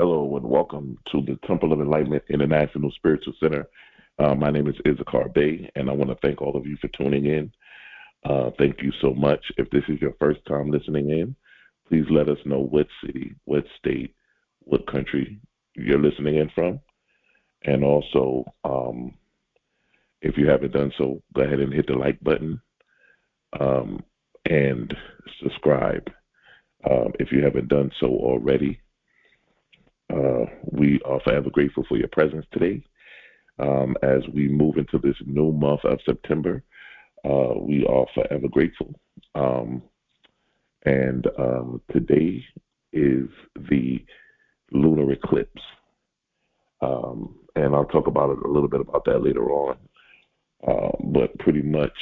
Hello and welcome to the Temple of Enlightenment International Spiritual Center. My name is Issachar Bay, and I want to thank all of you for tuning in. Thank you so much. If this is your first time listening in, please let us know what city, what state, what country you're listening in from. And also, if you haven't done so, go ahead and hit the like button and subscribe. If you haven't done so already, we are forever grateful for your presence today. As we move into this new month of September, we are forever grateful. And today is the lunar eclipse. And I'll talk about it a little bit about that later on. But pretty much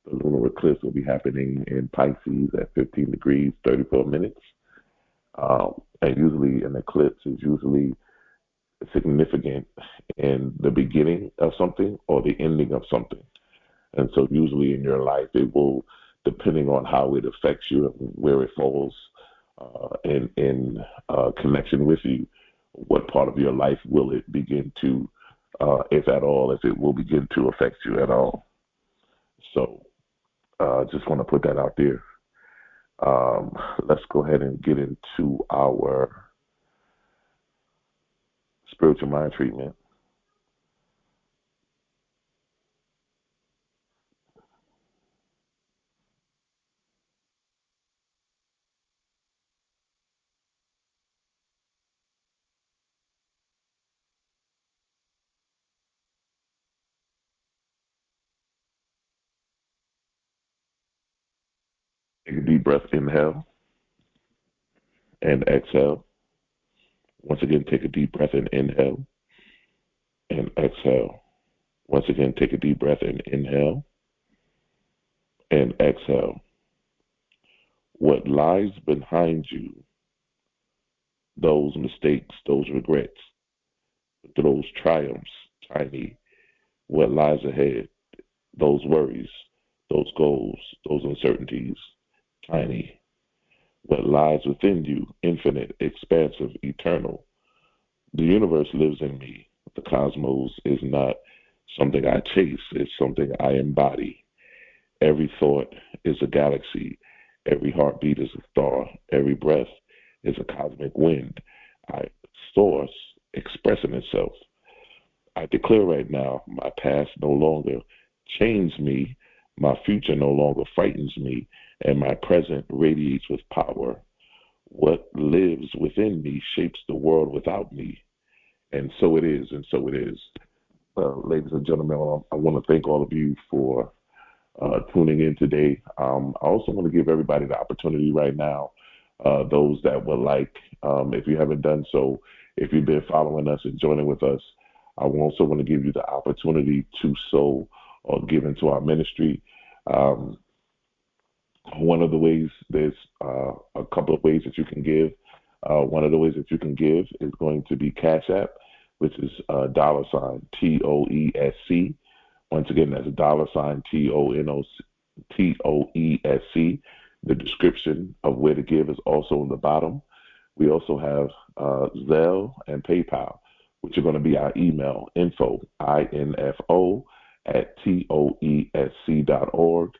the lunar eclipse will be happening in Pisces at 15 degrees, 34 minutes. And usually an eclipse is usually significant in the beginning of something or the ending of something. And so usually in your life, it will, depending on how it affects you and where it falls in connection with you, what part of your life will it begin to, if at all, if it will begin to affect you at all. So just want to put that out there. Let's go ahead and get into our spiritual mind treatment. Take a deep breath, inhale and exhale. Once again, take a deep breath and inhale and exhale. Once again, take a deep breath and inhale and exhale. What lies behind you, those mistakes, those regrets, those triumphs, tiny. What lies ahead, those worries, those goals, those uncertainties, tiny. What lies within you, infinite, expansive, eternal. The universe lives in me. The cosmos is not something I chase, it's something I embody. Every thought is a galaxy. Every heartbeat is a star. Every breath is a cosmic wind. Source expressing itself. I declare right now, my past no longer chains me, my future no longer frightens me, and my present radiates with power. What lives within me shapes the world without me. And so it is, and so it is. Ladies and gentlemen, I want to thank all of you for tuning in today. I also want to give everybody the opportunity right now, those that would like, if you haven't done so, if you've been following us and joining with us, I also want to give you the opportunity to sow or give into our ministry. One of the ways, there's a couple of ways that you can give. One of the ways that you can give is going to be Cash App, which is $ TOESC. Once again, that's $ TOESC. The description of where to give is also on the bottom. We also have Zelle and PayPal, which are going to be our email, info, info @toesc.org.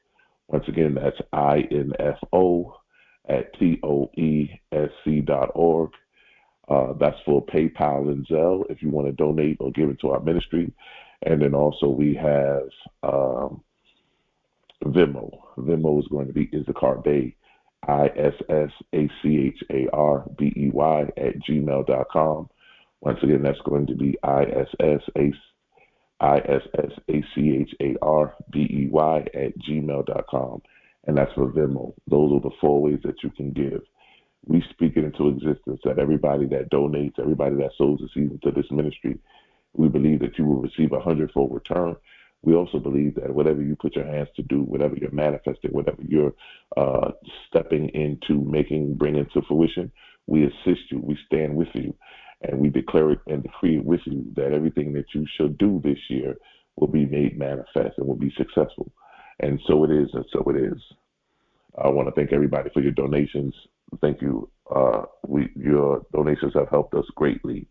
Once again, that's info @toesc.org. That's for PayPal and Zelle if you want to donate or give it to our ministry. And then also we have Venmo. Venmo is going to be Issachar Bay, ISSACHARBEY @gmail.com. Once again, that's going to be ISSACHARBEY @gmail.com. And that's for Venmo. Those are the 4 ways that you can give. We speak it into existence that everybody that donates, everybody that sows a seed into this ministry, we believe that you will receive a 100-fold return. We also believe that whatever you put your hands to do, whatever you're manifesting, whatever you're stepping into bringing to fruition, we assist you, we stand with you, and we declare it and decree it with you that everything that you shall do this year will be made manifest and will be successful. And so it is, and so it is. I want to thank everybody for your donations. Thank you Your donations have helped us greatly.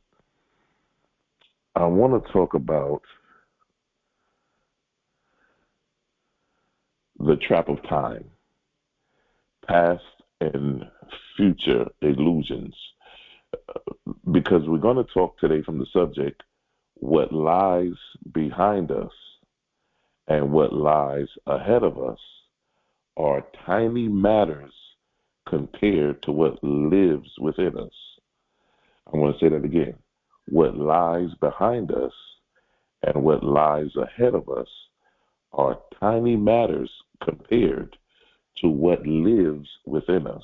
I want to talk about the trap of time, past and future illusions, because we're going to talk today from the subject, what lies behind us and what lies ahead of us are tiny matters compared to what lives within us. I want to say that again. What lies behind us and what lies ahead of us are tiny matters compared to what lives within us.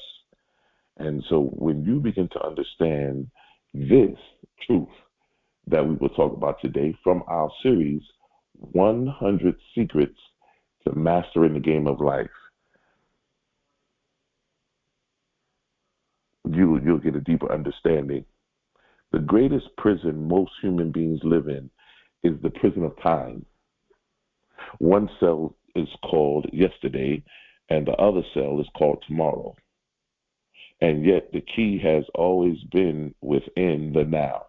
And so when you begin to understand this truth that we will talk about today from our series, 100 Secrets to Mastering the Game of Life, you'll get a deeper understanding. The greatest prison most human beings live in is the prison of time. One cell is called yesterday, and the other cell is called tomorrow. And yet the key has always been within the now.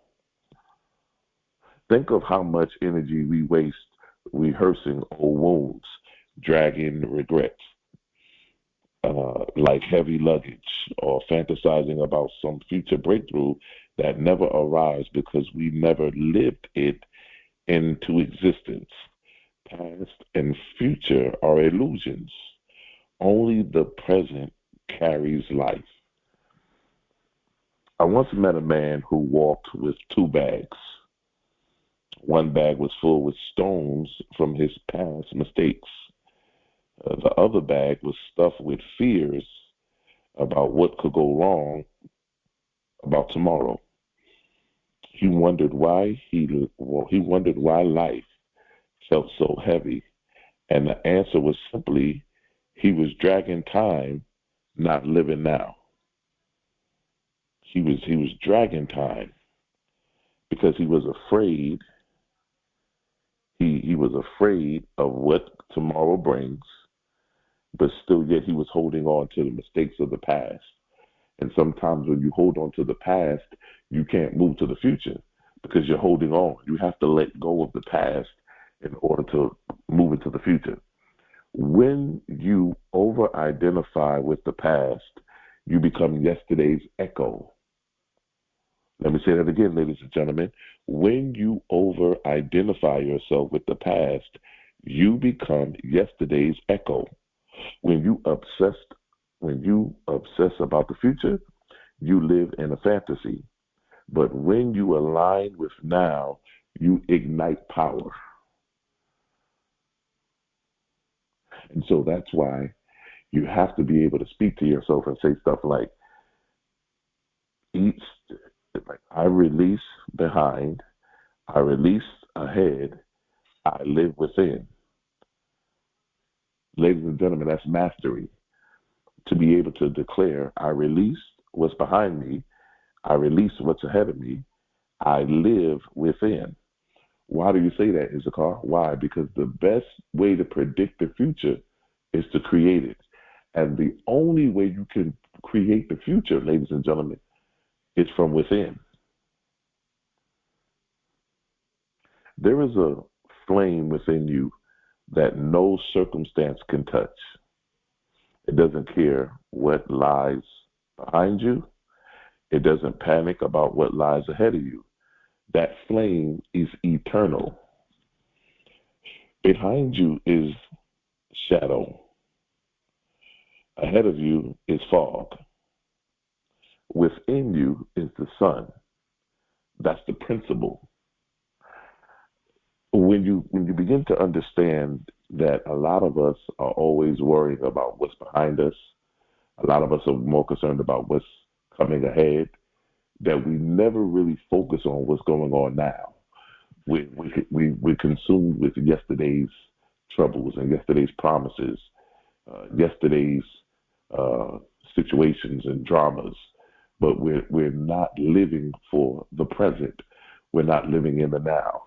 Think of how much energy we waste rehearsing old wounds, dragging regrets, like heavy luggage, or fantasizing about some future breakthrough that never arrives because we never lived it into existence. Past and future are illusions. Only the present carries life. I once met a man who walked with two bags. One bag was full with stones from his past mistakes. The other bag was stuffed with fears about what could go wrong about tomorrow. He wondered why he wondered why life felt so heavy, and the answer was simply he was dragging time, not living now. He was dragging time because he was afraid. He was afraid of what tomorrow brings, but still yet he was holding on to the mistakes of the past. And sometimes when you hold on to the past, you can't move to the future because you're holding on. You have to let go of the past in order to move into the future. When you over-identify with the past, you become yesterday's echo. Let me say that again, ladies and gentlemen. When you over-identify yourself with the past, you become yesterday's echo. When you obsess about the future, you live in a fantasy. But when you align with now, you ignite power. And so that's why you have to be able to speak to yourself and say stuff like, I release behind, I release ahead, I live within. Ladies and gentlemen, that's mastery. To be able to declare, I release what's behind me, I release what's ahead of me, I live within. Why do you say that, Issachar? Why? Because the best way to predict the future is to create it. And the only way you can create the future, ladies and gentlemen, is from within. There is a flame within you that no circumstance can touch. It doesn't care what lies behind you. It doesn't panic about what lies ahead of you. That flame is eternal. Behind you is shadow. Ahead of you is fog. Within you is the sun. That's the principle. When you begin to understand that a lot of us are always worrying about what's behind us, a lot of us are more concerned about what's coming ahead, that we never really focus on what's going on now. We're consumed with yesterday's troubles and yesterday's promises, yesterday's situations and dramas, but we're not living for the present. We're not living in the now.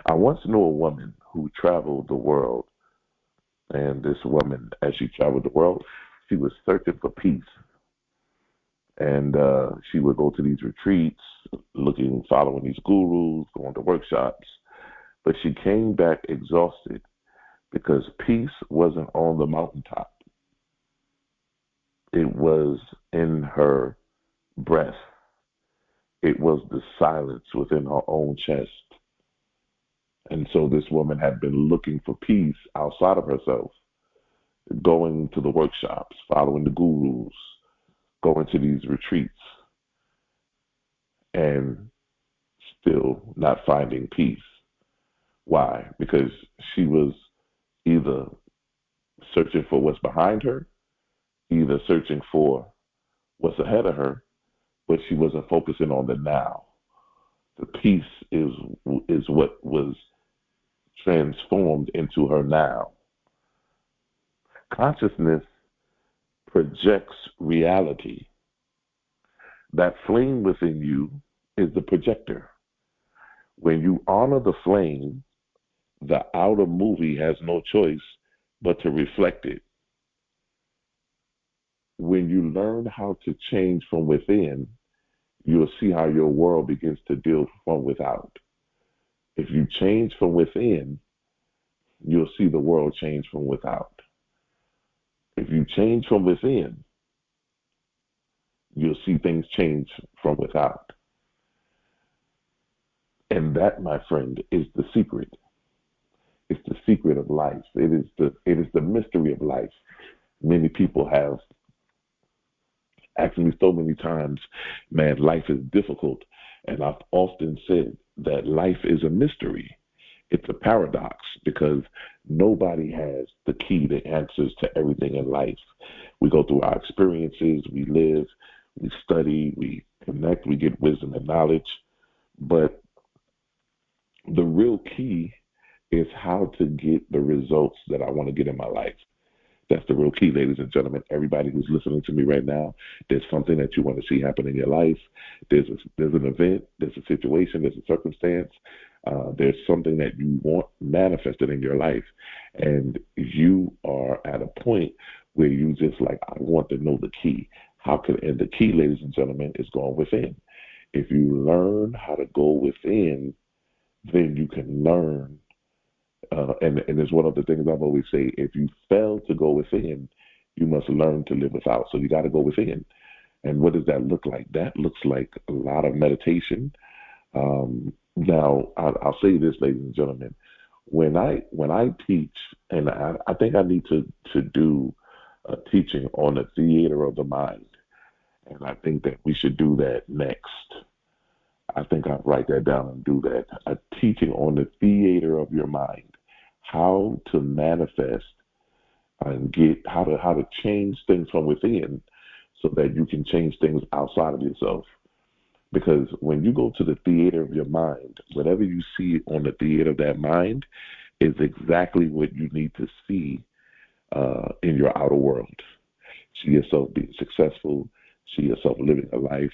I once knew a woman who traveled the world, and this woman, as she traveled the world, she was searching for peace. And she would go to these retreats, following these gurus, going to workshops. But she came back exhausted because peace wasn't on the mountaintop. It was in her breath. It was the silence within her own chest. And so this woman had been looking for peace outside of herself, going to the workshops, following the gurus, going to these retreats, and still not finding peace. Why? Because she was either searching for what's behind her, either searching for what's ahead of her, but she wasn't focusing on the now. The peace is what was transformed into her now. Consciousness projects reality. That flame within you is the projector. When you honor the flame, the outer movie has no choice but to reflect it. When you learn how to change from within, you'll see how your world begins to deal from without. If you change from within, you'll see the world change from without. If you change from within, you'll see things change from without. And that, my friend, is the secret. It's the secret of life. It is the mystery of life. Many people have asked me so many times, man, life is difficult. And I've often said that life is a mystery. It's a paradox because nobody has the key, the answers to everything in life. We go through our experiences, we live, we study, we connect, we get wisdom and knowledge. But the real key is how to get the results that I want to get in my life. That's the real key, ladies and gentlemen. Everybody who's listening to me right now, there's something that you want to see happen in your life. There's an event, there's a situation, there's a circumstance. There's something that you want manifested in your life. And you are at a point where you just like, I want to know the key. And the key, ladies and gentlemen, is going within. If you learn how to go within, then you can learn. And it's one of the things I've always say, if you fail to go within, you must learn to live without. So you got to go within. And what does that look like? That looks like a lot of meditation. Now, I'll say this, ladies and gentlemen, when I teach, and I think I need to do a teaching on the theater of the mind, and I think that we should do that next. I think I'll write that down and do that. A teaching on the theater of your mind, how to manifest and get how to change things from within so that you can change things outside of yourself. Because when you go to the theater of your mind, whatever you see on the theater of that mind is exactly what you need to see in your outer world. See yourself being successful, see yourself living a life,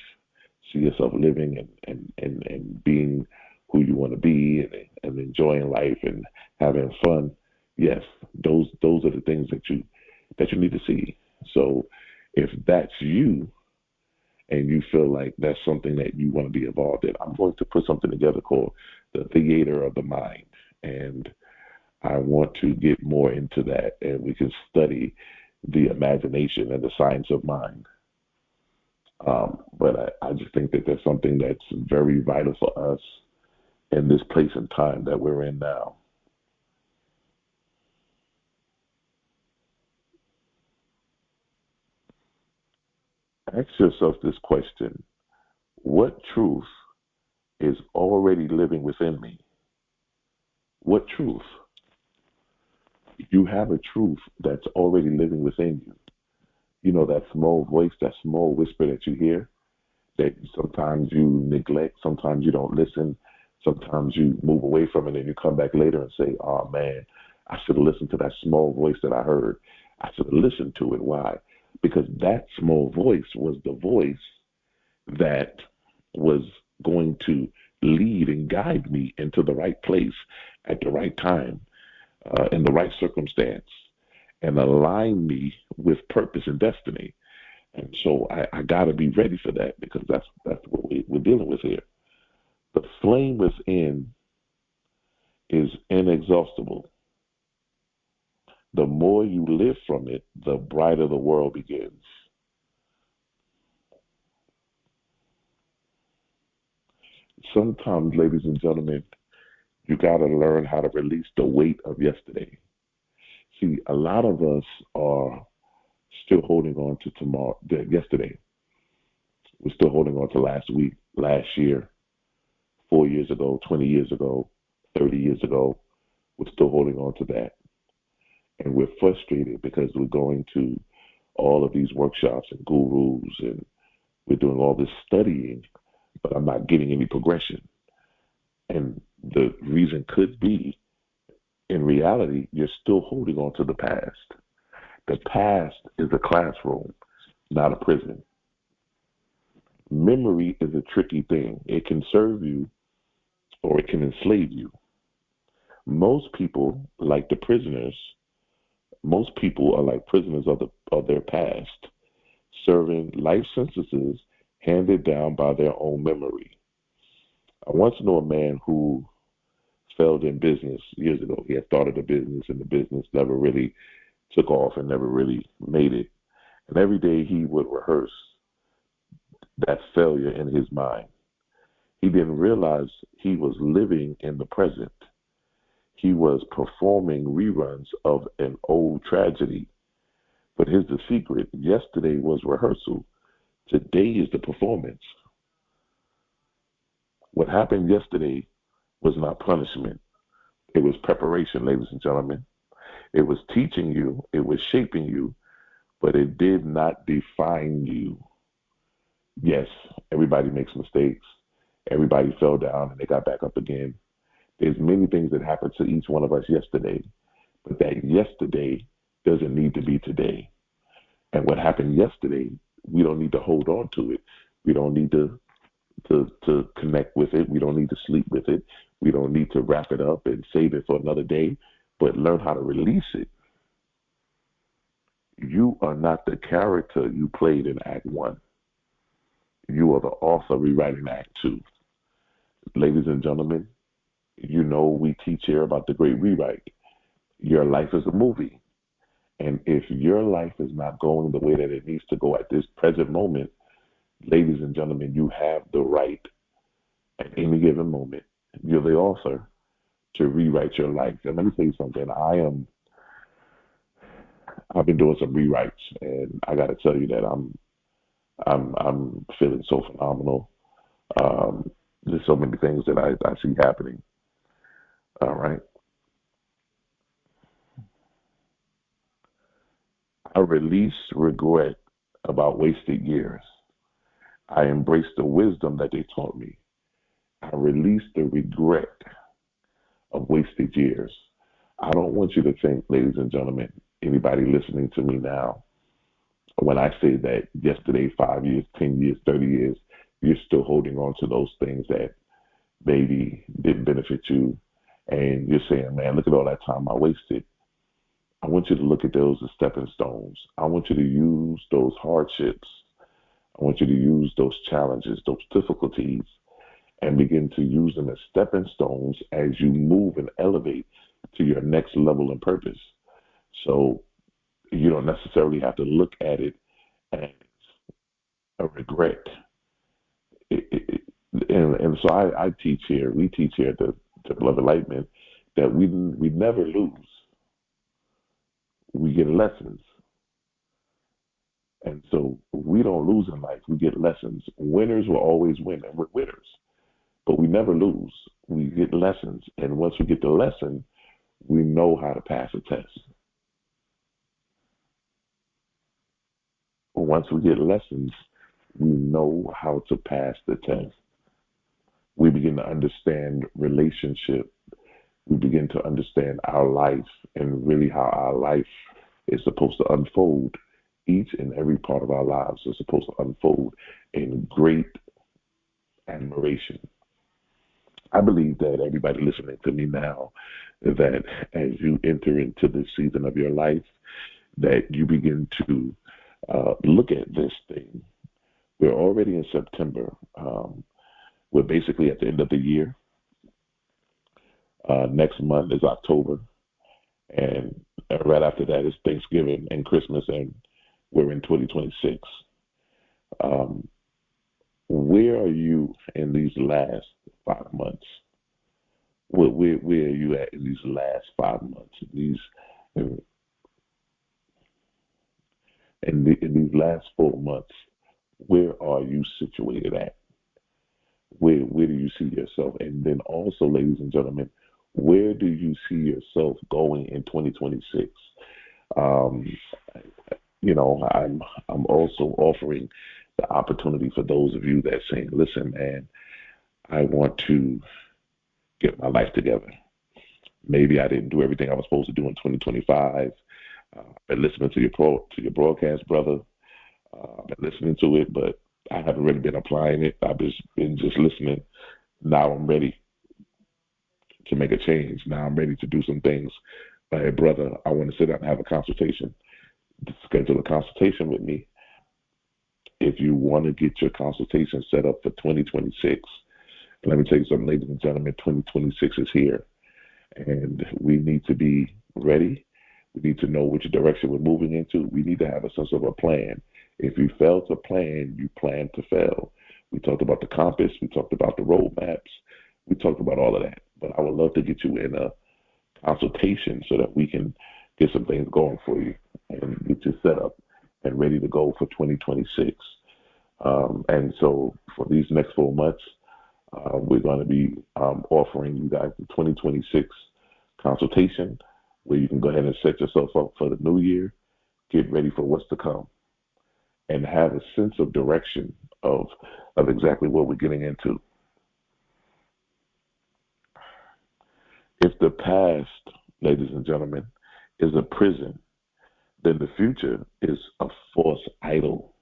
see yourself living and being who you want to be and enjoying life and having fun. Yes, those are the things that you need to see. So if that's you and you feel like that's something that you want to be involved in, I'm going to put something together called the Theater of the Mind. And I want to get more into that, and we can study the imagination and the science of mind. But I just think that there's something that's very vital for us in this place and time that we're in now. Ask yourself this question: what truth is already living within me? What truth? You have a truth that's already living within you. You know, that small voice, that small whisper that you hear, that sometimes you neglect, sometimes you don't listen, sometimes you move away from it and you come back later and say, oh man, I should have listened to that small voice that I heard. I should have listened to it. Why? Because that small voice was the voice that was going to lead and guide me into the right place at the right time, in the right circumstance, and align me with purpose and destiny. And so I got to be ready for that because that's what we're dealing with here. The flame within is inexhaustible. The more you live from it, the brighter the world begins. Sometimes, ladies and gentlemen, you got to learn how to release the weight of yesterday. See, a lot of us are still holding on to yesterday. We're still holding on to last week, last year, 4 years ago, 20 years ago, 30 years ago. We're still holding on to that. And we're frustrated because we're going to all of these workshops and gurus and we're doing all this studying, but I'm not getting any progression. And the reason could be, in reality, you're still holding on to the past. The past is a classroom, not a prison. Memory is a tricky thing. It can serve you or it can enslave you. Most people, like the prisoners, most people are like prisoners of their past, serving life sentences handed down by their own memory. I once knew a man who failed in business years ago. He had started a business, and the business never really took off and never really made it. And every day he would rehearse that failure in his mind. He didn't realize he was living in the present. He was performing reruns of an old tragedy. But here's the secret. Yesterday was rehearsal. Today is the performance. What happened yesterday was not punishment. It was preparation, ladies and gentlemen. It was teaching you. It was shaping you, but it did not define you. Yes, everybody makes mistakes. Everybody fell down and they got back up again. There's many things that happened to each one of us yesterday, but that yesterday doesn't need to be today. And what happened yesterday, we don't need to hold on to it. We don't need to connect with it. We don't need to sleep with it. We don't need to wrap it up and save it for another day, but learn how to release it. You are not the character you played in Act 1. You are the author rewriting Act 2. Ladies and gentlemen, you know we teach here about the great rewrite. Your life is a movie. And if your life is not going the way that it needs to go at this present moment, ladies and gentlemen, you have the right at any given moment. You're the author to rewrite your life. And let me tell you something. I've been doing some rewrites, and I got to tell you that I'm feeling so phenomenal. There's so many things that I see happening. All right. I release regret about wasted years. I embrace the wisdom that they taught me. I release the regret of wasted years. I don't want you to think, ladies and gentlemen, anybody listening to me now, when I say that yesterday, 5 years, 10 years, 30 years, you're still holding on to those things that maybe didn't benefit you. And you're saying, man, look at all that time I wasted. I want you to look at those as stepping stones. I want you to use those hardships. I want you to use those challenges, those difficulties, and begin to use them as stepping stones as you move and elevate to your next level and purpose. So you don't necessarily have to look at it as a regret. And so I teach here, we teach here at the Temple of Enlightenment that we never lose. We get lessons. And so we don't lose in life. We get lessons. Winners will always win, and we're winners. But we never lose. We get lessons. And once we get the lesson, we know how to pass a test. Once we get lessons, we know how to pass the test. We begin to understand relationship. We begin to understand our life and really how our life is supposed to unfold. Each and every part of our lives is supposed to unfold in great admiration. I believe that everybody listening to me now, that as you enter into this season of your life, that you begin to Look at this thing. We're already in September. We're basically at the end of the year. Next month is October, and right after that is Thanksgiving and Christmas, and we're in 2026. Um, where are you in these last 5 months? Where are you at in these last 5 months? In, in these last 4 months, where are you situated at? Where do you see yourself? And then also, ladies and gentlemen, where do you see yourself going in 2026? Um, I'm also offering the opportunity for those of you that saying, listen, man, I want to get my life together. Maybe I didn't do everything I was supposed to do in 2025. I've been listening to your broadcast, brother. I've been listening to it, but I haven't really been applying it. I've just been listening. Now I'm ready to make a change. Now I'm ready to do some things. Hey, brother, I want to sit down and have a consultation. Schedule a consultation with me. If you want to get your consultation set up for 2026, let me tell you something, ladies and gentlemen, 2026 is here, and we need to be ready. We need to know which direction we're moving into. We need to have a sense of a plan. If you fail to plan, you plan to fail. We talked about the compass. We talked about the roadmaps. We talked about all of that. But I would love to get you in a consultation so that we can get some things going for you and get you set up and ready to go for 2026. And so for these next 4 months, we're going to be offering you guys the 2026 consultation where you can go ahead and set yourself up for the new year, get ready for what's to come, and have a sense of direction of exactly what we're getting into. If the past, ladies and gentlemen, is a prison, then the future is a false idol.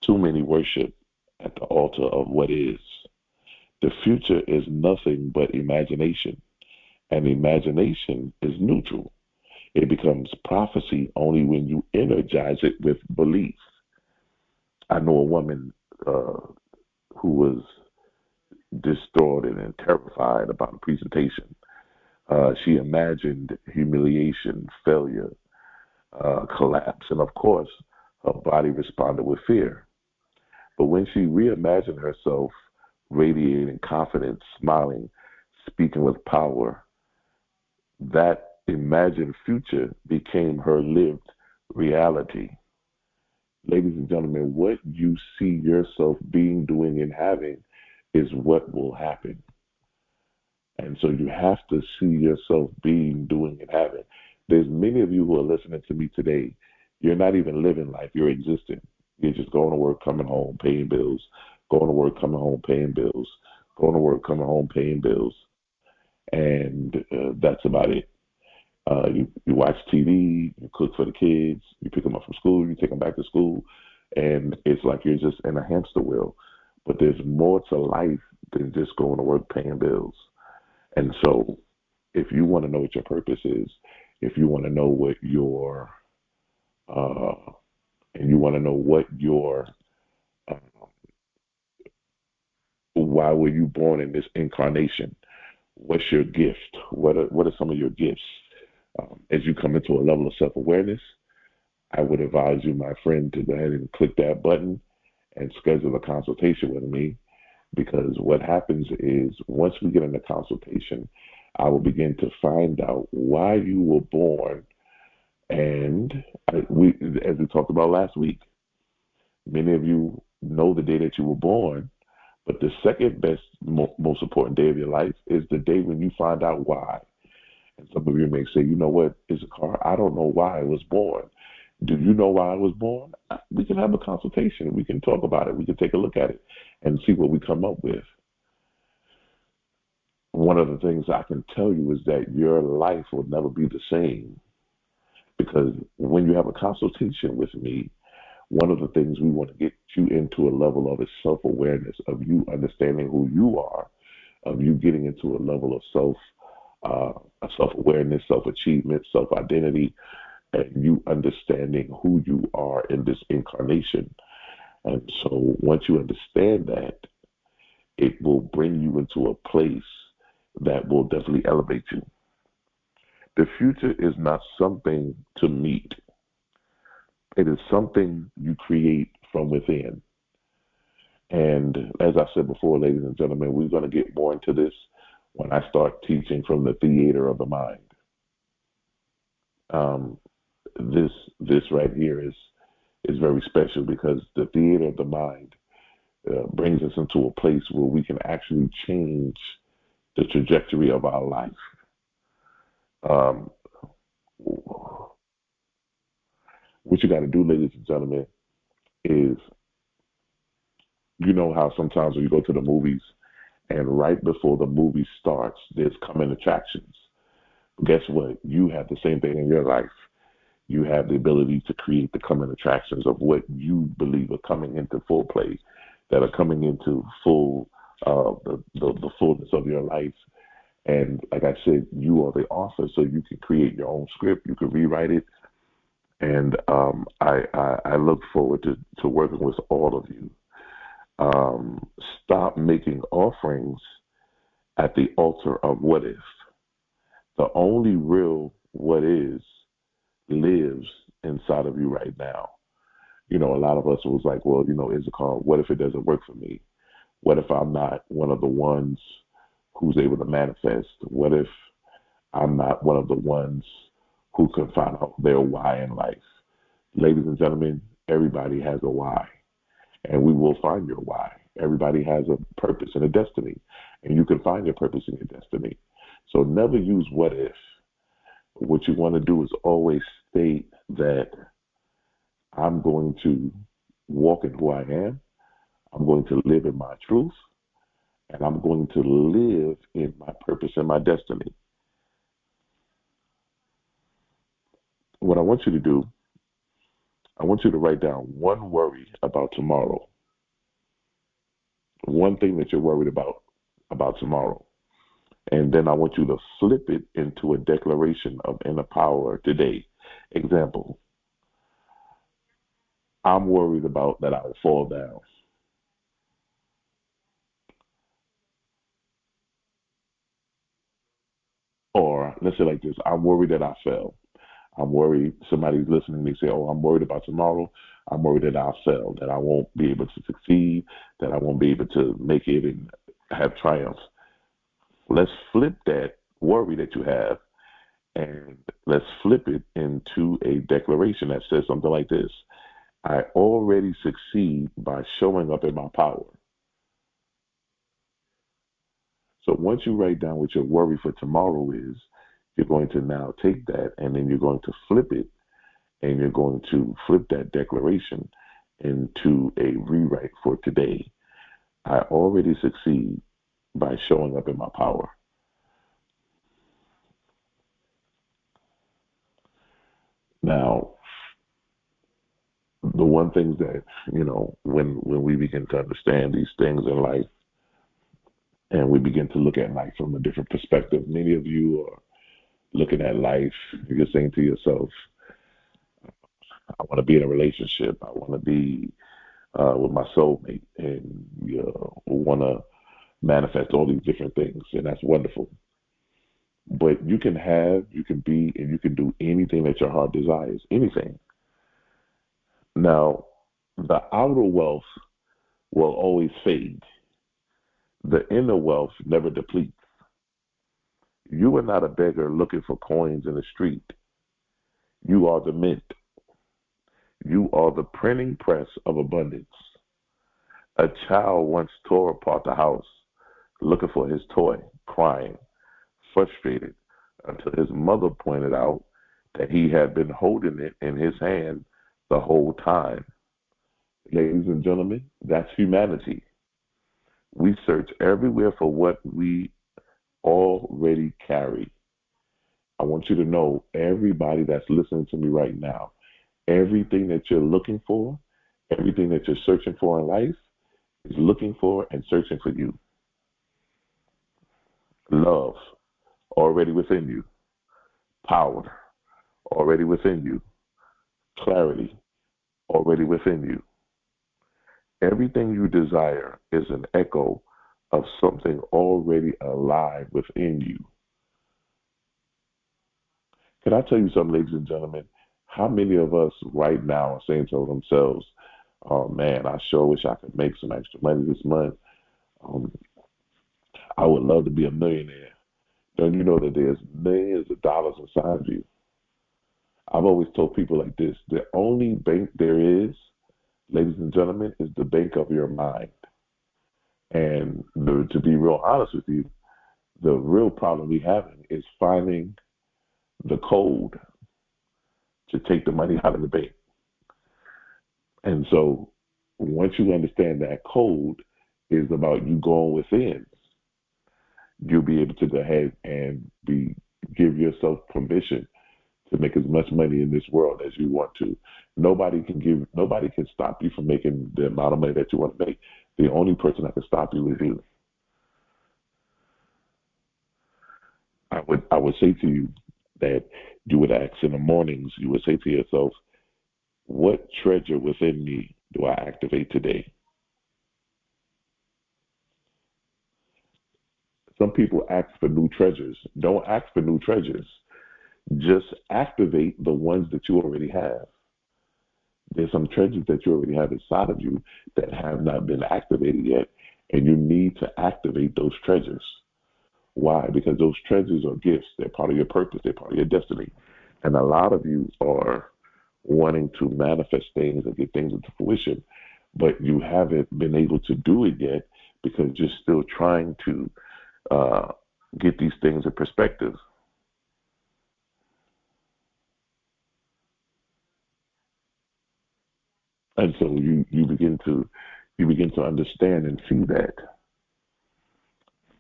Too many worship at the altar of what is. The future is nothing but imagination, and imagination is neutral. It becomes prophecy only when you energize it with belief. I know a woman who was distorted and terrified about a presentation. She imagined humiliation, failure, collapse, and of course, her body responded with fear. But when she reimagined herself radiating confidence, smiling, speaking with power, that imagined future became her lived reality. Ladies and gentlemen, what you see yourself being, doing, and having is what will happen. And so you have to see yourself being, doing, and having. There's many of you who are listening to me today. You're not even living life. You're existing. You're just going to work, coming home, paying bills, going to work, coming home, paying bills, going to work, coming home, paying bills. And that's about it. You watch TV, you cook for the kids, you pick them up from school, you take them back to school, and it's like you're just in a hamster wheel. But there's more to life than just going to work, paying bills. And so if you want to know what your purpose is, if you want to know what your, and you want to know what your, uh, why were you born in this incarnation? What's your gift? What are some of your gifts? As you come into a level of self-awareness, I would advise you, my friend, to go ahead and click that button and schedule a consultation with me, because what happens is once we get in the consultation, I will begin to find out why you were born. And as we talked about last week, many of you know the day that you were born, but the second best, most important day of your life is the day when you find out why. And some of you may say, you know what, Issachar, I don't know why I was born. Do you know why I was born? We can have a consultation. We can talk about it. We can take a look at it and see what we come up with. One of the things I can tell you is that your life will never be the same, because when you have a consultation with me, one of the things we want to get you into a level of is self-awareness, of you understanding who you are, of you getting into a level of self-awareness, self-achievement, self-identity, and you understanding who you are in this incarnation. And so once you understand that, it will bring you into a place that will definitely elevate you. The future is not something to meet. It is something you create from within. And as I said before, ladies and gentlemen, we're going to get more into this when I start teaching from the theater of the mind. Um, this right here is very special because the theater of the mind brings us into a place where we can actually change the trajectory of our life. Um, what you got to do, ladies and gentlemen, is you know how sometimes when you go to the movies and right before the movie starts, there's coming attractions. Guess what? You have the same thing in your life. You have the ability to create the coming attractions of what you believe are coming into full play, that are coming into full the fullness of your life. And like I said, you are the author, so you can create your own script. You can rewrite it. And I look forward to working with all of you. Stop making offerings at the altar of what if. The only real what is lives inside of you right now. You know, a lot of us was like, well, you know, Issachar, what if it doesn't work for me? What if I'm not one of the ones who's able to manifest? What if I'm not one of the ones who can find out their why in life? Ladies and gentlemen, everybody has a why, and we will find your why. Everybody has a purpose and a destiny, and you can find your purpose and your destiny. So never use what if. What you want to do is always state that I'm going to walk in who I am. I'm going to live in my truth, and I'm going to live in my purpose and my destiny. What I want you to do, I want you to write down one worry about tomorrow, one thing that you're worried about tomorrow. And then I want you to flip it into a declaration of inner power today. Example, I'm worried about that I will fall down. Or let's say like this, I'm worried that I fell. I'm worried somebody's listening, they say, oh, I'm worried about tomorrow. I'm worried that I'll fail, that I won't be able to succeed, that I won't be able to make it and have triumph. Let's flip that worry that you have and let's flip it into a declaration that says something like this. I already succeed by showing up in my power. So once you write down what your worry for tomorrow is, you're going to now take that and then you're going to flip it and you're going to flip that declaration into a rewrite for today. I already succeed by showing up in my power. Now, the one thing that, you know, when we begin to understand these things in life and we begin to look at life from a different perspective, many of you are looking at life, you're saying to yourself, I want to be in a relationship. I want to be with my soulmate, and you want to manifest all these different things, and that's wonderful. But you can have, you can be, and you can do anything that your heart desires, anything. Now, the outer wealth will always fade. The inner wealth never depletes. You are not a beggar looking for coins in the street. You are the mint. You are the printing press of abundance. A child once tore apart the house looking for his toy, crying, frustrated, until his mother pointed out that he had been holding it in his hand the whole time. Ladies and gentlemen, that's humanity. We search everywhere for what we already carry. I want you to know, everybody that's listening to me right now, everything that you're looking for, everything that you're searching for in life is looking for and searching for you. Love already within you, power already within you. Clarity already within you. Everything you desire is an echo of something already alive within you. Can I tell you something, ladies and gentlemen? How many of us right now are saying to themselves, oh man, I sure wish I could make some extra money this month. Um, I would love to be a millionaire. Don't you know that there's millions of dollars inside of you? I've always told people like this, the only bank there is, ladies and gentlemen, is the bank of your mind. And to be real honest with you, the real problem we having is finding the code to take the money out of the bank. And so once you understand that code is about you going within, you'll be able to go ahead and give yourself permission to make as much money in this world as you want to. Nobody can stop you from making the amount of money that you want to make. The only person that can stop you is you. I would say to you that you would ask in the mornings, you would say to yourself, what treasure within me do I activate today? Some people ask for new treasures. Don't ask for new treasures. Just activate the ones that you already have. There's some treasures that you already have inside of you that have not been activated yet, and you need to activate those treasures. Why? Because those treasures are gifts. They're part of your purpose. They're part of your destiny. And a lot of you are wanting to manifest things and get things into fruition, but you haven't been able to do it yet because you're still trying to get these things in perspective. And so you begin to understand and see that.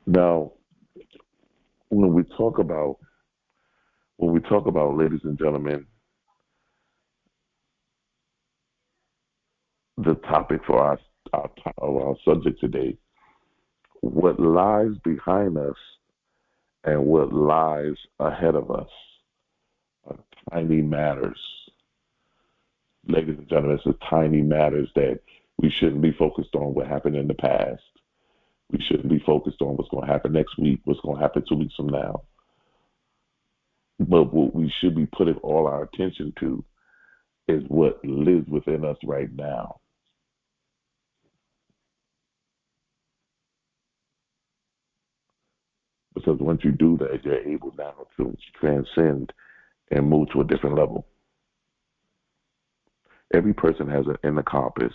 Now, when we talk about ladies and gentlemen, the topic for our subject today, what lies behind us and what lies ahead of us are tiny matters. Ladies and gentlemen, it's the tiny matters that we shouldn't be focused on what happened in the past. We shouldn't be focused on what's going to happen next week, what's going to happen 2 weeks from now. But what we should be putting all our attention to is what lives within us right now. Because once you do that, you're able now to transcend and move to a different level. Every person has an inner compass.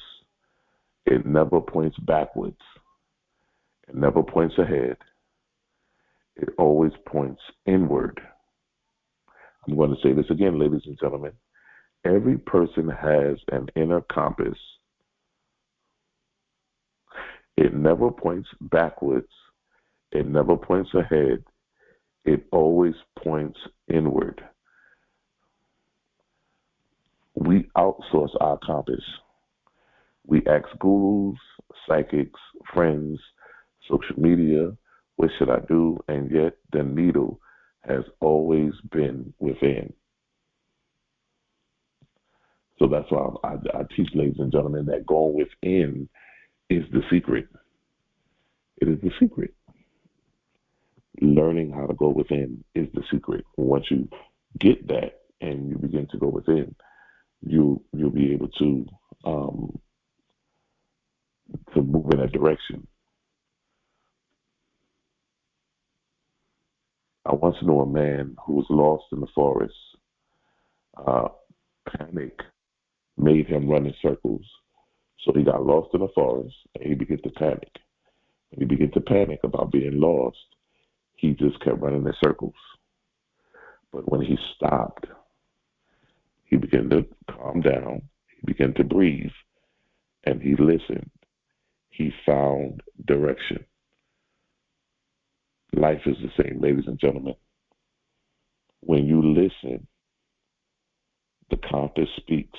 It never points backwards. It never points ahead. It always points inward. I'm going to say this again, ladies and gentlemen. Every person has an inner compass. It never points backwards. It never points ahead. It always points inward. We outsource our compass. We ask gurus, psychics, friends, social media, what should I do? And yet the needle has always been within. So that's why I teach, ladies and gentlemen, that going within is the secret. It is the secret. Learning how to go within is the secret. Once you get that and you begin to go within, you'll be able to move in that direction. I once knew a man who was lost in the forest. Uh, Panic made him run in circles. So he got lost in the forest and he began to panic. When he began to panic about being lost, he just kept running in circles. But when he stopped, he began to calm down, he began to breathe, and he listened. He found direction. Life is the same, ladies and gentlemen. When you listen, the compass speaks.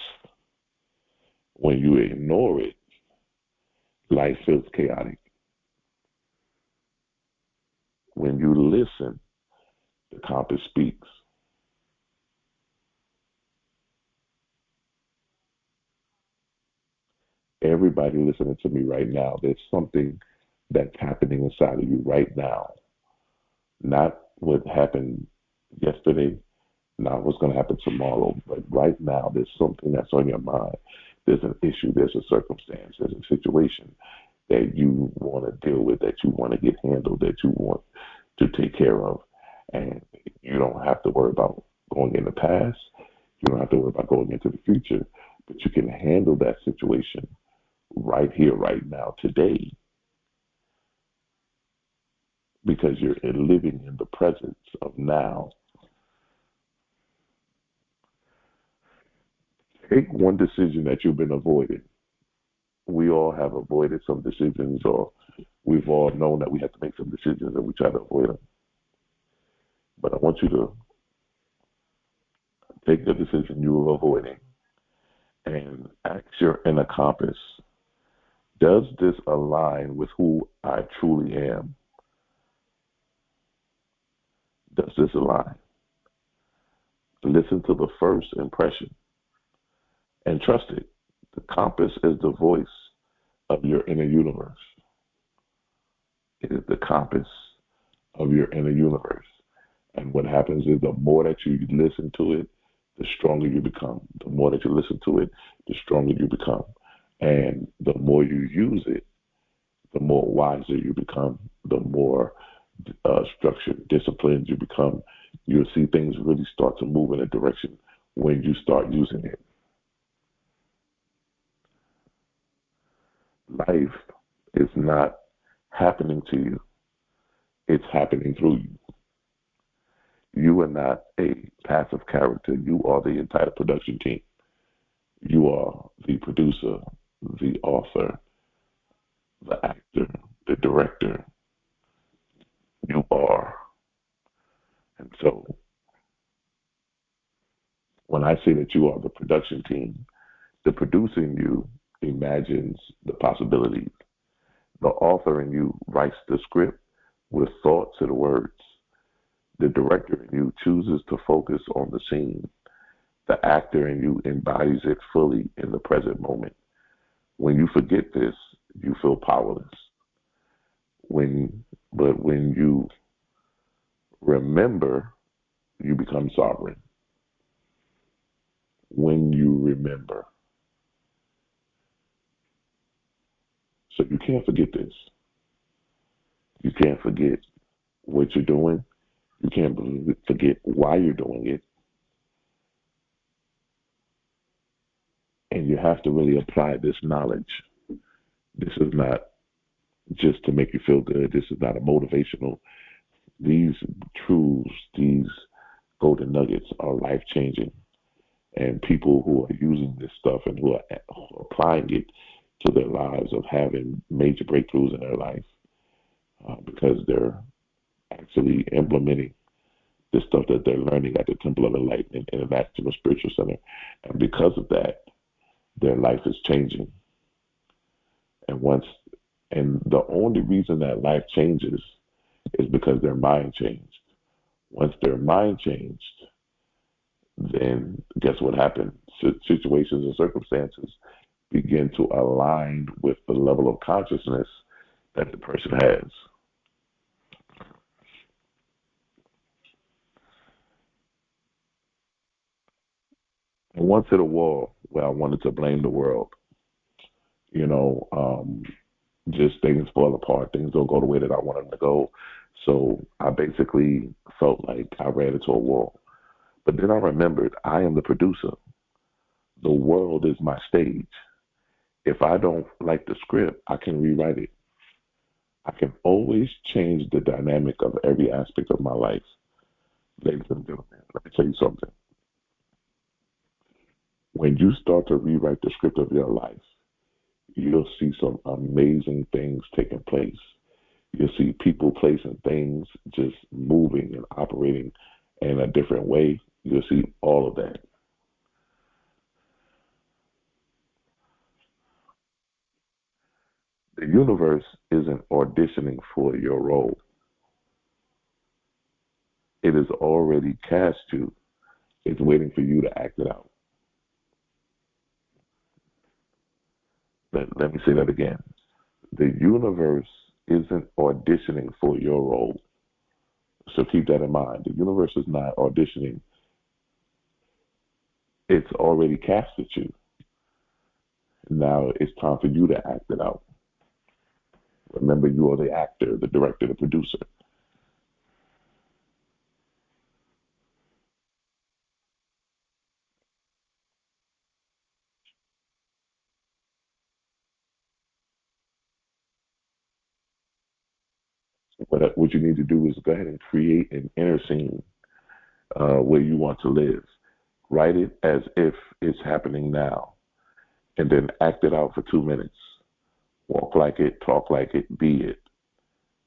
When you ignore it, life feels chaotic. When you listen, the compass speaks. Everybody listening to me right now, there's something that's happening inside of you right now. Not what happened yesterday, not what's going to happen tomorrow, but right now, there's something that's on your mind. There's an issue, there's a circumstance, there's a situation that you want to deal with, that you want to get handled, that you want to take care of. And you don't have to worry about going in the past. You don't have to worry about going into the future, but you can handle that situation right here, right now, today, because you're living in the presence of now. Take one decision that you've been avoiding. We all have avoided some decisions, or we've all known that we have to make some decisions and we try to avoid them. But I want you to take the decision you were avoiding and ask your inner compass, does this align with who I truly am? Does this align? Listen to the first impression and trust it. The compass is the voice of your inner universe. It is the compass of your inner universe. And what happens is the more that you listen to it, the stronger you become. The more that you listen to it, the stronger you become. And the more you use it, the more wiser you become, the more structured, disciplined you become. You'll see things really start to move in a direction when you start using it. Life is not happening to you. It's happening through you. You are not a passive character. You are the entire production team. You are the producer, the author, the actor, the director. You are. And so when I say that you are the production team, the producer in you imagines the possibilities. The author in you writes the script with thoughts and words. The director in you chooses to focus on the scene. The actor in you embodies it fully in the present moment. When you forget this, you feel powerless. But when you remember, you become sovereign. When you remember. So you can't forget this. You can't forget what you're doing. You can't forget why you're doing it. And you have to really apply this knowledge. This is not just to make you feel good. This is not a motivational. These truths, these golden nuggets are life changing. And people who are using this stuff and who are applying it to their lives of having major breakthroughs in their life because they're actually implementing the stuff that they're learning at the Temple of Enlightenment International Spiritual Center. And because of that, their life is changing. And the only reason that life changes is because their mind changed. Once their mind changed, then guess what happened? Situations and circumstances begin to align with the level of consciousness that the person has. I once hit a wall where I wanted to blame the world. You know, just things fall apart. Things don't go the way that I want them to go. So I basically felt like I ran into a wall. But then I remembered I am the producer. The world is my stage. If I don't like the script, I can rewrite it. I can always change the dynamic of every aspect of my life. Ladies and gentlemen, let me tell you something. When you start to rewrite the script of your life, you'll see some amazing things taking place. You'll see people, place, and things just moving and operating in a different way. You'll see all of that. The universe isn't auditioning for your role. It has already cast you. It's waiting for you to act it out. Let me say that again. The universe isn't auditioning for your role. So keep that in mind. The universe is not auditioning. It's already casted you. Now it's time for you to act it out. Remember, you are the actor, the director, the producer. What you need to do is go ahead and create an inner scene where you want to live. Write it as if it's happening now, and then act it out for 2 minutes. Walk like it, talk like it, be it.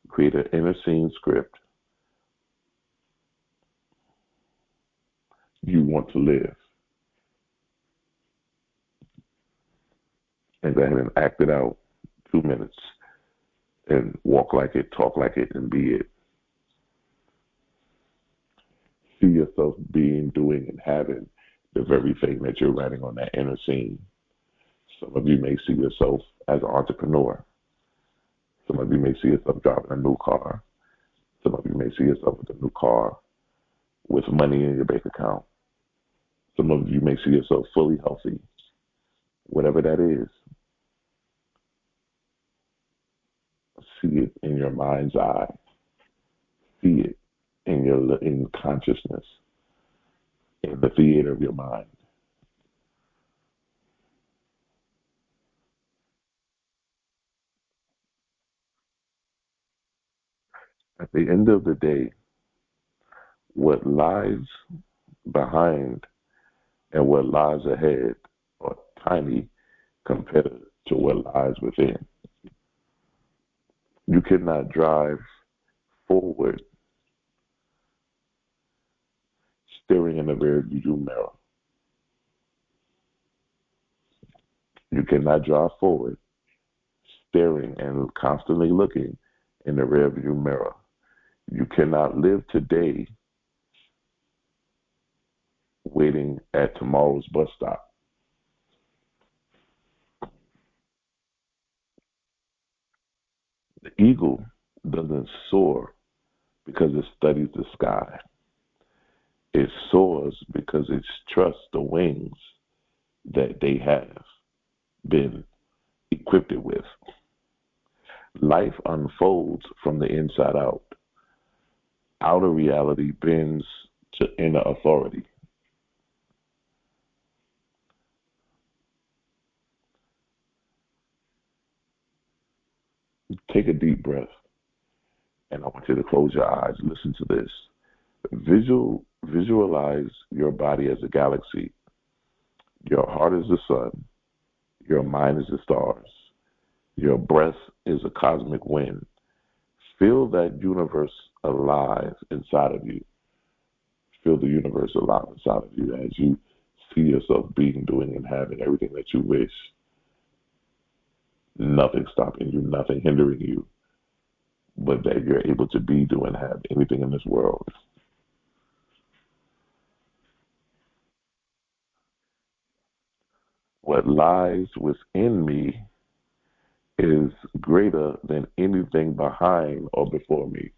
Create an inner scene script you want to live, and go ahead and act it out 2 minutes, and walk like it, talk like it, and be it. See yourself being, doing, and having the very thing that you're writing on that inner scene. Some of you may see yourself as an entrepreneur. Some of you may see yourself driving a new car. Some of you may see yourself with a new car with money in your bank account. Some of you may see yourself fully healthy. Whatever that is, see it in your mind's eye. See it in consciousness, in the theater of your mind. At the end of the day, what lies behind and what lies ahead are tiny compared to what lies within. You cannot drive forward staring in the rearview mirror. You cannot drive forward staring and constantly looking in the rearview mirror. You cannot live today waiting at tomorrow's bus stop. The eagle doesn't soar because it studies the sky. It soars because it trusts the wings that they have been equipped with. Life unfolds from the inside out. Outer reality bends to inner authority. Take a deep breath, and I want you to close your eyes. Listen to this. Visualize your body as a galaxy. Your heart is the sun. Your mind is the stars. Your breath is a cosmic wind. Feel that universe alive inside of you. Feel the universe alive inside of you as you see yourself being, doing, and having everything that you wish. Nothing stopping you, nothing hindering you, but that you're able to be, do, and have anything in this world. What lies within me is greater than anything behind or before me.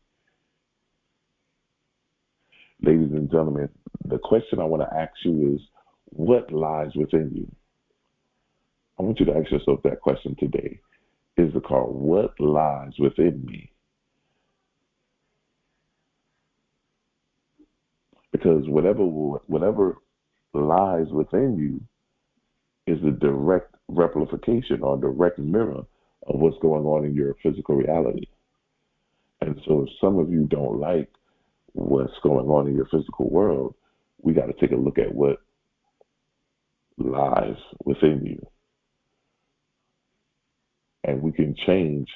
Ladies and gentlemen, the question I want to ask you is, what lies within you? I want you to ask yourself that question today. Is the call, what lies within me? Because whatever lies within you is a direct replication or direct mirror of what's going on in your physical reality. And so if some of you don't like what's going on in your physical world, we got to take a look at what lies within you. And we can change,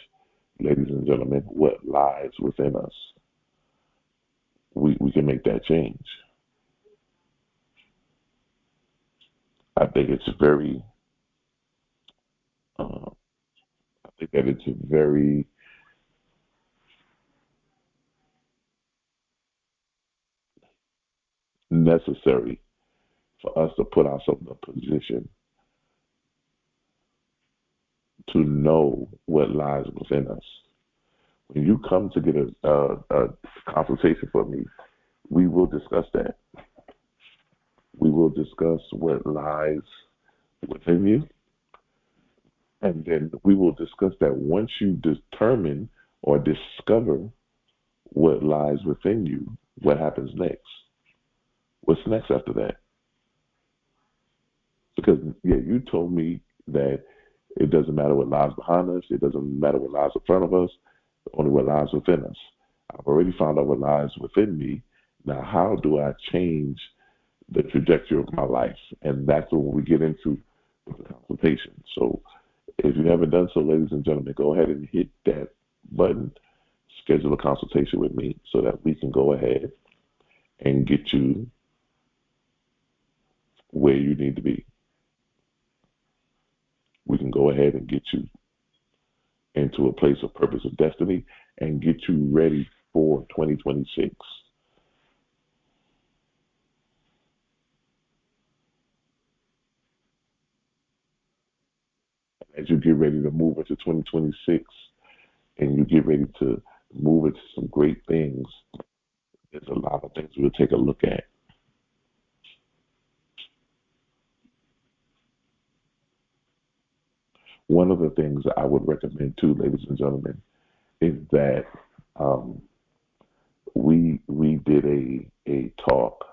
ladies and gentlemen, what lies within us. We can make that change. I think it's very, uh, I think that it's very necessary for us to put ourselves in a position to know what lies within us. When you come to get a consultation from me, we will discuss that. We will discuss what lies within you, and then we will discuss that once you determine or discover what lies within you, what happens next? What's next after that? Because, yeah, you told me that it doesn't matter what lies behind us, it doesn't matter what lies in front of us, only what lies within us. I've already found out what lies within me. Now, how do I change the trajectory of my life? And that's what we get into with the consultation. So if you haven't done so, ladies and gentlemen, go ahead and hit that button, schedule a consultation with me so that we can go ahead and get you where you need to be. We can go ahead and get you into a place of purpose and destiny and get you ready for 2026. As you get ready to move into 2026 and you get ready to move into some great things, there's a lot of things we'll take a look at. One of the things I would recommend too, ladies and gentlemen, is that we did a talk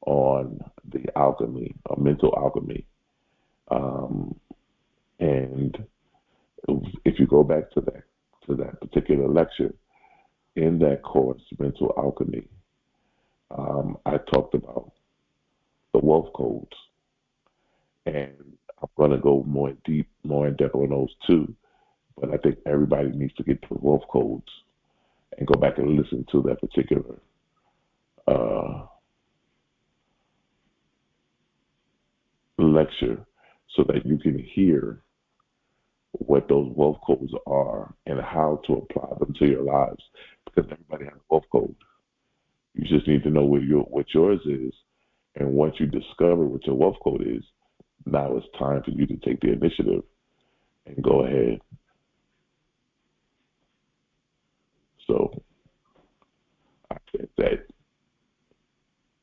on the alchemy, mental alchemy, and if you go back to that particular lecture in that course, mental alchemy, I talked about the wealth codes, and I'm going to go more in depth on those too. But I think everybody needs to get to the wealth codes and go back and listen to that particular lecture so that you can hear what those wealth codes are and how to apply them to your lives. Because everybody has a wealth code. You just need to know what yours is. And once you discover what your wealth code is, now it's time for you to take the initiative and go ahead. So I think that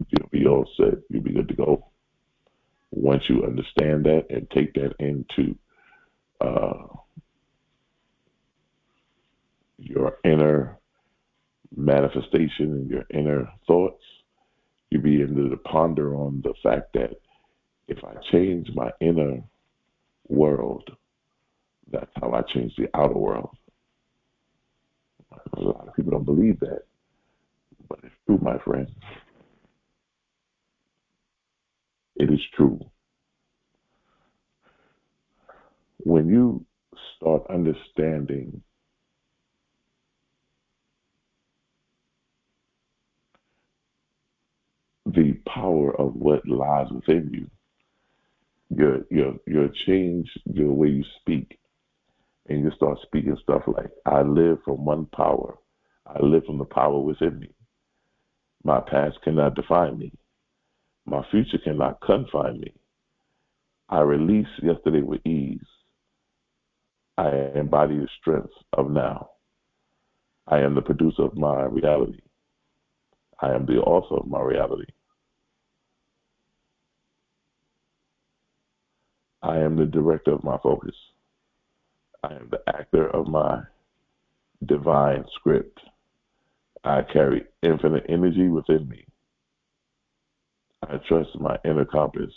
you'll be all set. You'll be good to go once you understand that and take that into your inner manifestation and your inner thoughts. You'll be able to ponder on the fact that if I change my inner world, that's how I change the outer world. A lot of people don't believe that, but it's true, my friend. It is true. When you start understanding the power of what lies within you, you'll change the way you speak, and you start speaking stuff like, I live from one power. I live from the power within me. My past cannot define me. My future cannot confine me. I release yesterday with ease. I embody the strength of now. I am the producer of my reality. I am the author of my reality. I am the director of my focus. I am the actor of my divine script. I carry infinite energy within me. I trust my inner compass.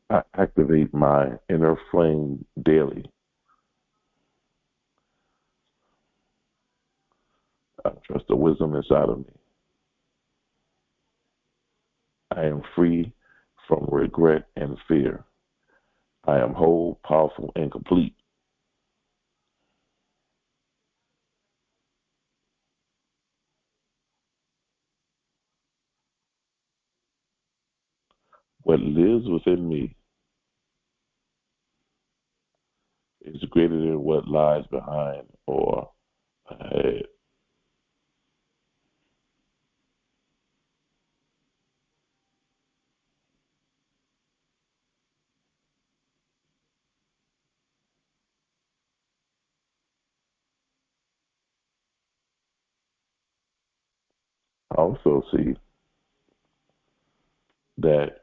I activate my inner flame daily. I trust the wisdom inside of me. I am free from regret and fear. I am whole, powerful, and complete. What lives within me is greater than what lies behind or ahead. also see that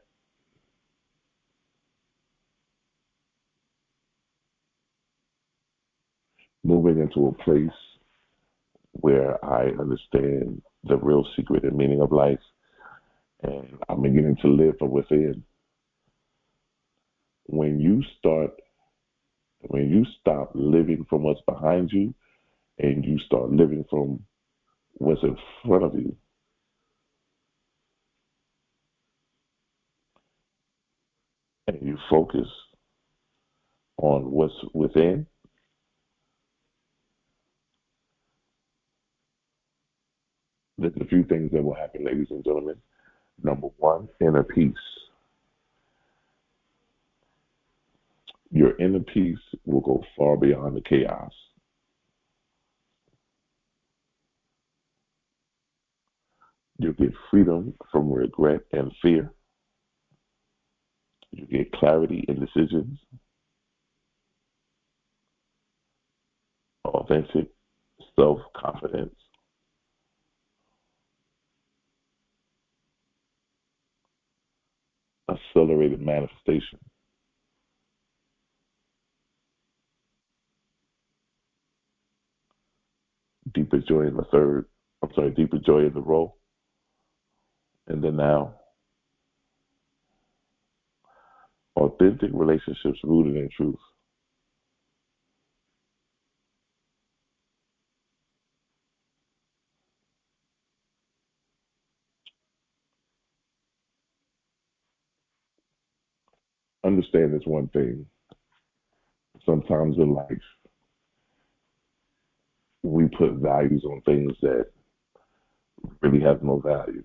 moving into a place where I understand the real secret and meaning of life, and I'm beginning to live from within. When you start, when you stop living from what's behind you, and you start living from what's in front of you, and you focus on what's within, there's a few things that will happen, ladies and gentlemen. Number one, inner peace. Your inner peace will go far beyond the chaos. You get freedom from regret and fear. You get clarity in decisions, authentic self confidence, accelerated manifestation, deeper joy in the third, deeper joy in the role, and then now, authentic relationships rooted in truth. Understand this one thing. Sometimes in life, we put values on things that really have no value.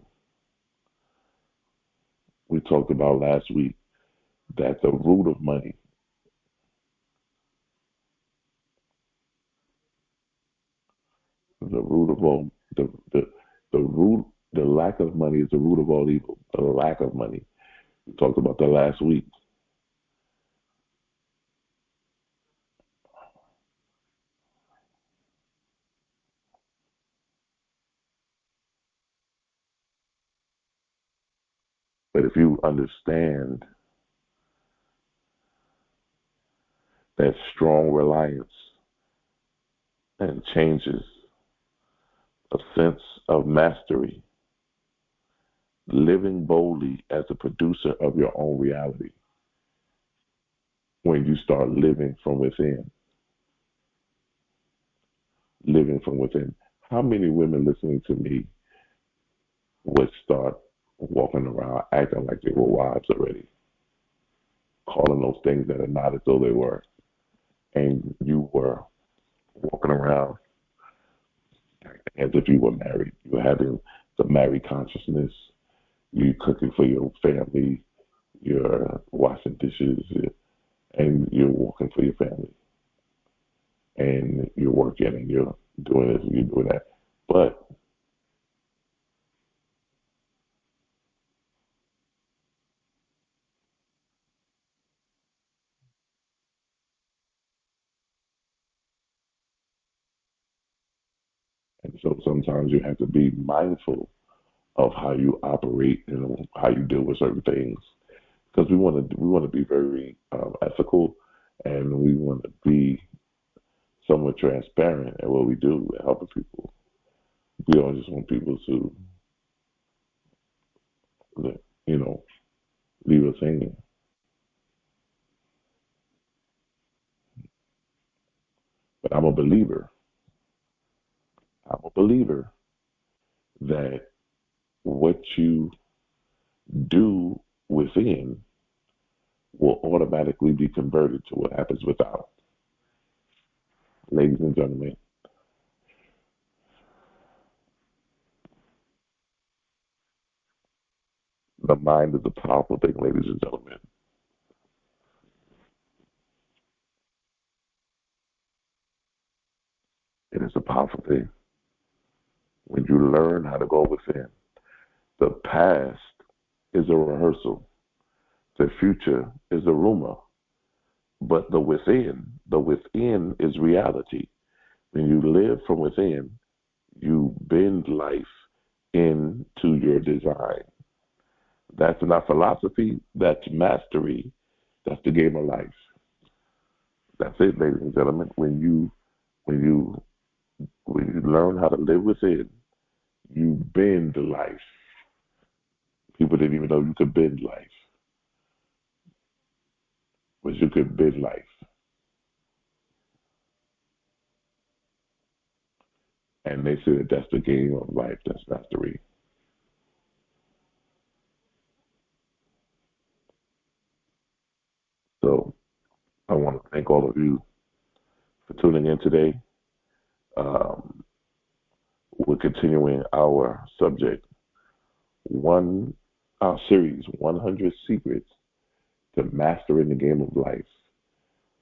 We talked about last week that the root of money, the root of all, the root, the lack of money is the root of all evil. The lack of money. We talked about that last week. But if you understand that strong reliance and changes a sense of mastery, living boldly as a producer of your own reality when you start living from within, living from within. How many women listening to me would start walking around acting like they were wives already, calling those things that are not as though they were, and you were walking around as if you were married. You were having the married consciousness. You cooking for your family. You're washing dishes, and you're working for your family. And you're working, and you're doing this, and you're doing that. But and so sometimes you have to be mindful of how you operate and how you deal with certain things, because we want to be very ethical, and we want to be somewhat transparent at what we do, helping people. We don't just want people to, you know, leave us hanging. But I'm a believer. I'm a believer that what you do within will automatically be converted to what happens without. Ladies and gentlemen, the mind is a powerful thing, ladies and gentlemen. It is a powerful thing. When you learn how to go within, the past is a rehearsal, the future is a rumor, but the within is reality. When you live from within, you bend life into your design. That's not philosophy, that's mastery, that's the game of life. That's it, ladies and gentlemen. When you when you learn how to live within, you bend life. People didn't even know you could bend life, but you could bend life. And they say that that's the game of life, that's mastery. So I want to thank all of you for tuning in today. Um, we're continuing our subject, one our series, 100 Secrets to Mastering the Game of Life.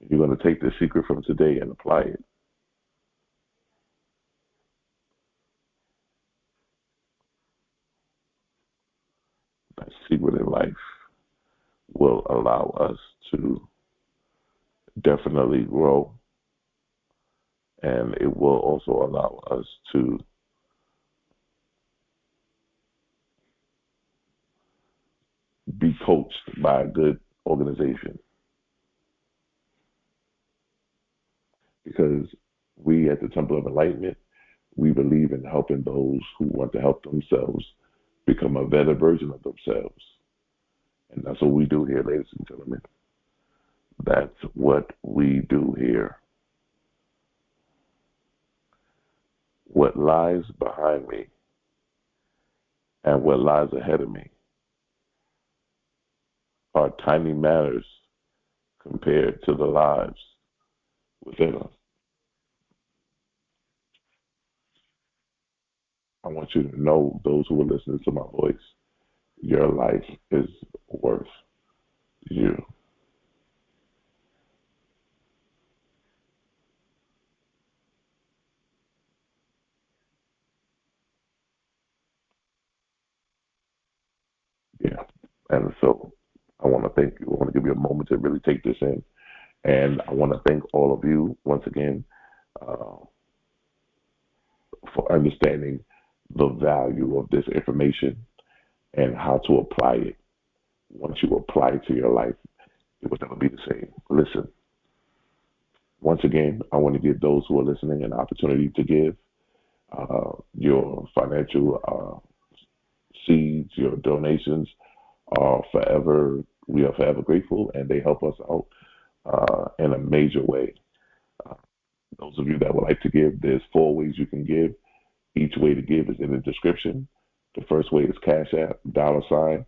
You're going to take the secret from today and apply it. That secret in life will allow us to definitely grow, and it will also allow us to be coached by a good organization, because we at the Temple of Enlightenment, we believe in helping those who want to help themselves become a better version of themselves. And that's what we do here, ladies and gentlemen. That's what we do here. What lies behind me and what lies ahead of me are tiny matters compared to the lives within us. I want you to know, those who are listening to my voice, your life is worth you. Yeah. And so I want to thank you. I want to give you a moment to really take this in. And I want to thank all of you once again uh, for understanding the value of this information and how to apply it. Once you apply it to your life, it will never be the same. Listen, once again, I want to give those who are listening an opportunity to give your financial seeds, your donations are forever. We are forever grateful, and they help us out in a major way. Uh, those of you that would like to give, there's 4 ways you can give. Each way to give is in the description. The first way is Cash App, $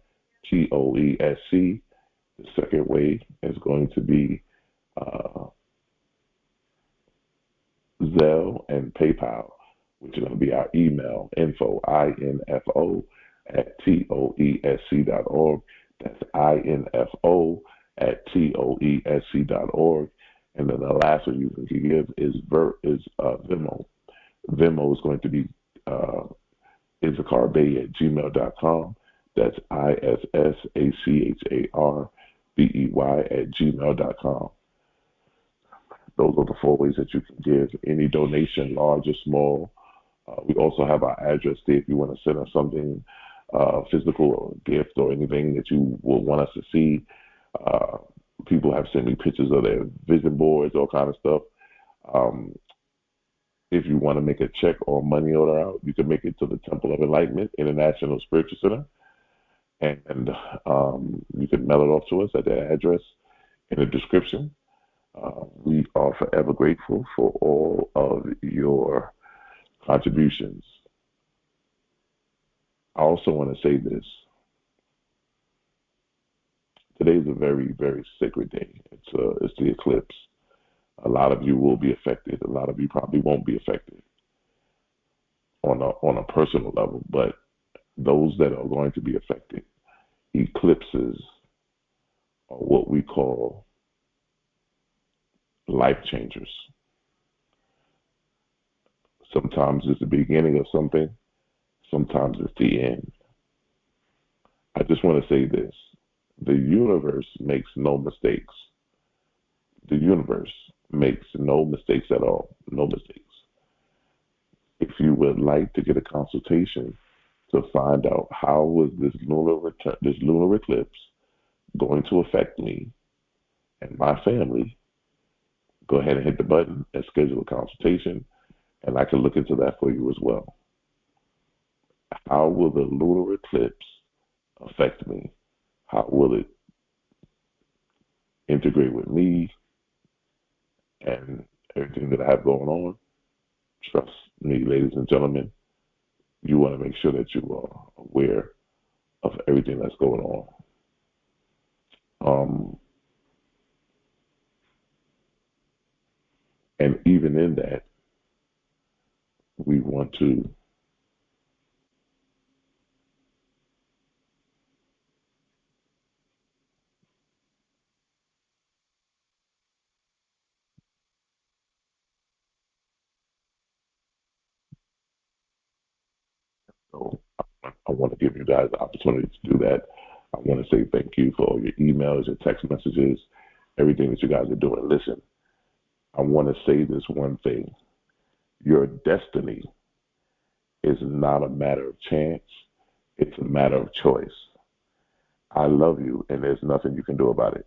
TOESC. The second way is going to be uh, Zelle and PayPal, which is going to be our email, info at TOESC.org. That's info at TOESC.org. And then the last one you can give is Venmo. Venmo is going to be Issachar at gmail.com. That's ISSACHARBEY at gmail.com. Those are the 4 ways that you can give. Any donation, large or small. We also have our address there if you want to send us something physical or gift or anything that you will want us to see. Uh, People have sent me pictures of their vision boards, all kind of stuff. Um, if you want to make a check or money order out, you can make it to the Temple of Enlightenment International Spiritual Center, and you can mail it off to us at the address in the description. We are forever grateful for all of your contributions. I also want to say this. Today is a very, very sacred day. It's the eclipse. A lot of you will be affected. A lot of you probably won't be affected on a personal level, but those that are going to be affected, eclipses are what we call life changers. Sometimes it's the beginning of something, sometimes it's the end. I just want to say this. The universe makes no mistakes. The universe makes no mistakes at all. No mistakes. If you would like to get a consultation to find out how was this lunar eclipse going to affect me and my family, go ahead and hit the button and schedule a consultation, and I can look into that for you as well. How will the lunar eclipse affect me? How will it integrate with me and everything that I have going on? Trust me, ladies and gentlemen, you want to make sure that you are aware of everything that's going on. And even in that, we want to so I want to give you guys the opportunity to do that. I want to say thank you for all your emails, your text messages, everything that you guys are doing. Listen, I want to say this one thing. Your destiny is not a matter of chance. It's a matter of choice. I love you, and there's nothing you can do about it.